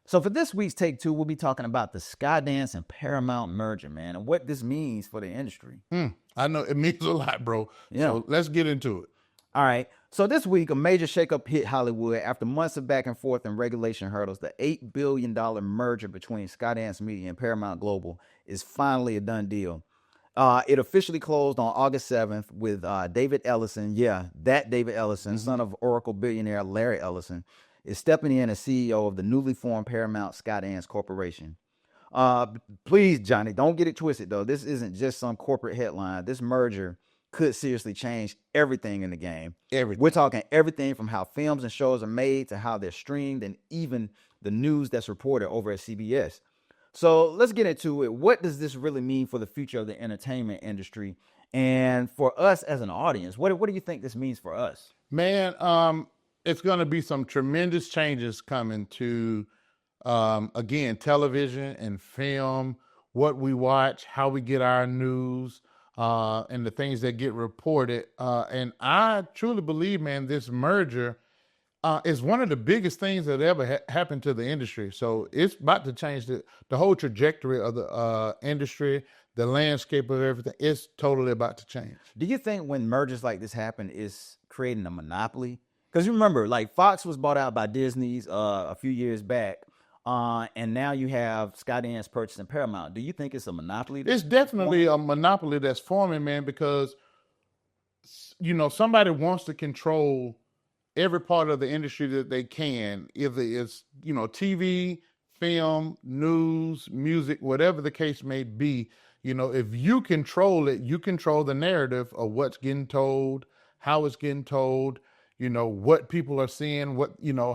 So for this week's Take Two, we'll be talking about the Skydance and Paramount merger, man, and what this means for the industry. I know it means a lot, bro. Yeah. So let's get into it. All right. So this week, a major shakeup hit Hollywood after months of back and forth and regulation hurdles. The $8 billion merger between Skydance Media and Paramount Global is finally a done deal. It officially closed on August 7th with David Ellison. Yeah, that David Ellison, son of Oracle billionaire Larry Ellison, is stepping in as CEO of the newly formed Paramount Skydance Corporation. Please, Johnny, don't get it twisted, though. This isn't just some corporate headline. This merger could seriously change everything in the game. Everything. We're talking everything from how films and shows are made to how they're streamed and even the news that's reported over at CBS. So let's get into it. What does this really mean for the future of the entertainment industry? And for us as an audience, what do you think this means for us? Man, it's going to be some tremendous changes coming to, again, television and film, what we watch, how we get our news, and the things that get reported. And I truly believe, man, this merger is one of the biggest things that ever happened to the industry. So it's about to change the whole trajectory of the industry, the landscape of everything. It's totally about to change. Do you think when mergers like this happen, it's creating a monopoly? Because you remember, like Fox was bought out by Disney's a few years back, and now you have Skydance purchasing Paramount. Do you think it's a monopoly? It's definitely a monopoly that's forming, man, because, somebody wants to control every part of the industry that they can, either it's, TV, film, news, music, whatever the case may be. If you control it, you control the narrative of what's getting told, how it's getting told, what people are seeing,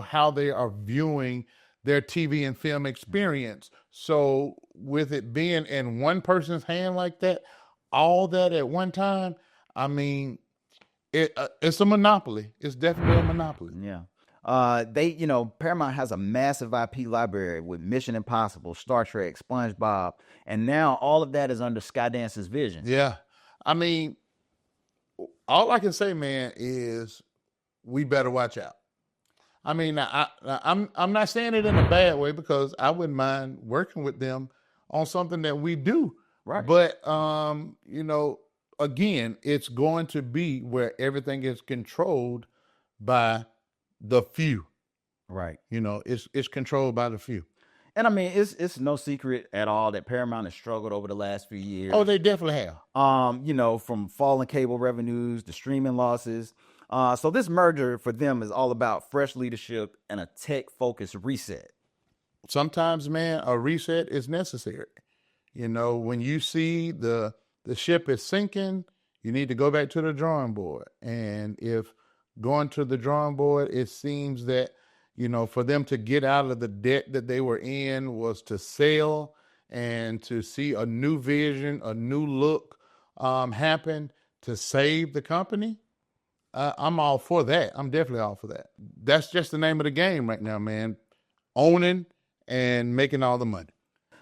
how they are viewing their TV and film experience. So with it being in one person's hand like that, all that at one time, I mean, it's a monopoly. It's definitely a monopoly. Yeah. Paramount has a massive IP library with Mission Impossible, Star Trek, SpongeBob, and now all of that is under Skydance's vision. Yeah. I mean, all I can say, man, is we better watch out. I mean, I'm not saying it in a bad way, because I wouldn't mind working with them on something that we do. Right. But, again, it's going to be where everything is controlled by the few. Right. It's controlled by the few. And I mean, it's no secret at all that Paramount has struggled over the last few years. Oh, they definitely have. From falling cable revenues to streaming losses. So this merger for them is all about fresh leadership and a tech-focused reset. Sometimes, man, a reset is necessary. When you see the ship is sinking, you need to go back to the drawing board. And if going to the drawing board, it seems that, for them to get out of the debt that they were in was to sell and to see a new vision, a new look happen to save the company. I'm all for that. I'm definitely all for that. That's just the name of the game right now, man. Owning and making all the money.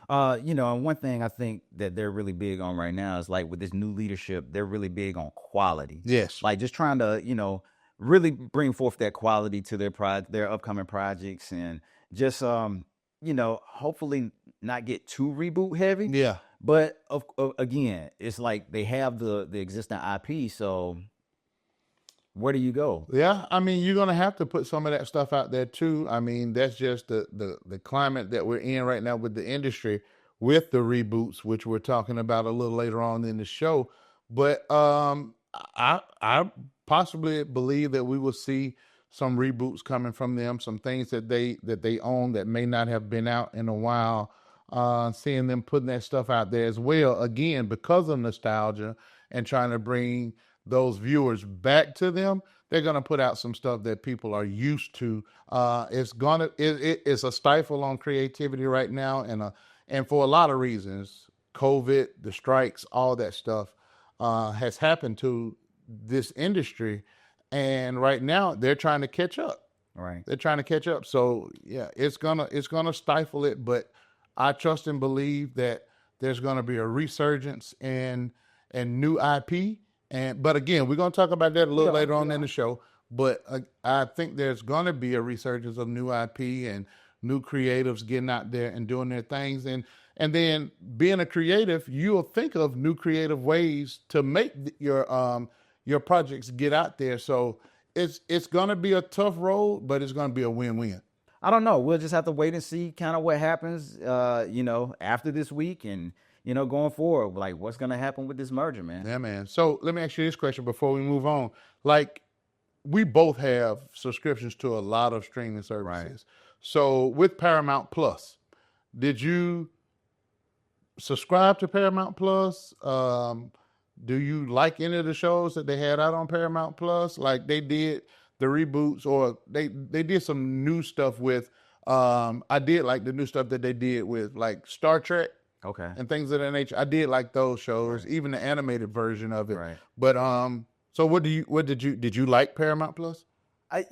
And one thing I think that they're really big on right now is, like, with this new leadership, they're really big on quality. Yes. Like, just trying to, really bring forth that quality to their upcoming projects, and just, hopefully not get too reboot heavy. Yeah. But again, it's like they have the existing IP, so where do you go? Yeah, I mean, you're going to have to put some of that stuff out there too. I mean, that's just the climate that we're in right now with the industry, with the reboots, which we're talking about a little later on in the show. But I possibly believe that we will see some reboots coming from them, some things that they own that may not have been out in a while. Seeing them putting that stuff out there as well, again, because of nostalgia and trying to bring those viewers back to them. They're going to put out some stuff that people are used to. It's a stifle on creativity right now, and for a lot of reasons, COVID, the strikes, all that stuff has happened to this industry, and right now they're trying to catch up. Right. They're trying to catch up. So yeah, it's gonna stifle it, but I trust and believe that there's gonna be a resurgence and new IP. But again, we're gonna talk about that a little later on in the show. But I think there's gonna be a resurgence of new IP and new creatives getting out there and doing their things. And then being a creative, you'll think of new creative ways to make your projects get out there. So it's gonna be a tough road, but it's gonna be a win-win. I don't know. We'll just have to wait and see kind of what happens, after this week and, going forward, like what's going to happen with this merger, man. Yeah, man. So let me ask you this question before we move on. Like, we both have subscriptions to a lot of streaming services. Right. So with Paramount Plus, did you subscribe to Paramount Plus? Do you like any of the shows that they had out on Paramount Plus? Like they did the reboots, or they did some new stuff with, I did like the new stuff that they did with like Star Trek. Okay. And things of that nature. I did like those shows, right. Even the animated version of it. Right. But so did you like Paramount Plus? I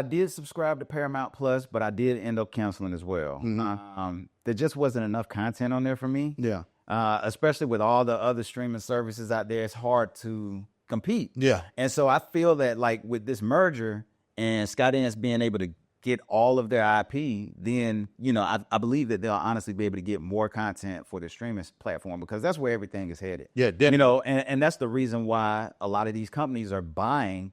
did subscribe to Paramount Plus, but I did end up canceling as well. Mm-hmm. There just wasn't enough content on there for me. Yeah. Especially with all the other streaming services out there, it's hard to compete. Yeah. And so I feel that like with this merger and Skydance being able to get all of their IP, then, I believe that they'll honestly be able to get more content for the streaming platform, because that's where everything is headed. Yeah, definitely. And that's the reason why a lot of these companies are buying,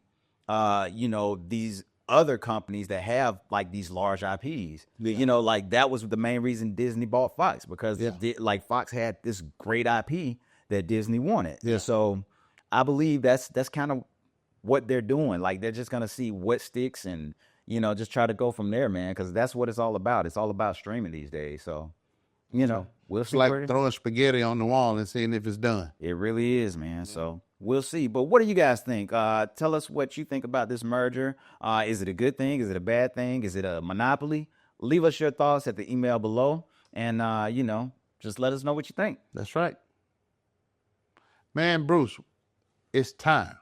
these other companies that have like these large IPs. Yeah. Like that was the main reason Disney bought Fox, because like Fox had this great IP that Disney wanted. Yeah. So I believe that's kind of what they're doing. Like they're just going to see what sticks and, just try to go from there, man, because that's what it's all about. It's all about streaming these days. So, we'll see. It's like throwing spaghetti on the wall and seeing if it's done. It really is, man. So we'll see. But what do you guys think? Tell us what you think about this merger. Is it a good thing? Is it a bad thing? Is it a monopoly? Leave us your thoughts at the email below. And, just let us know what you think. That's right. Man, Bruce, it's time.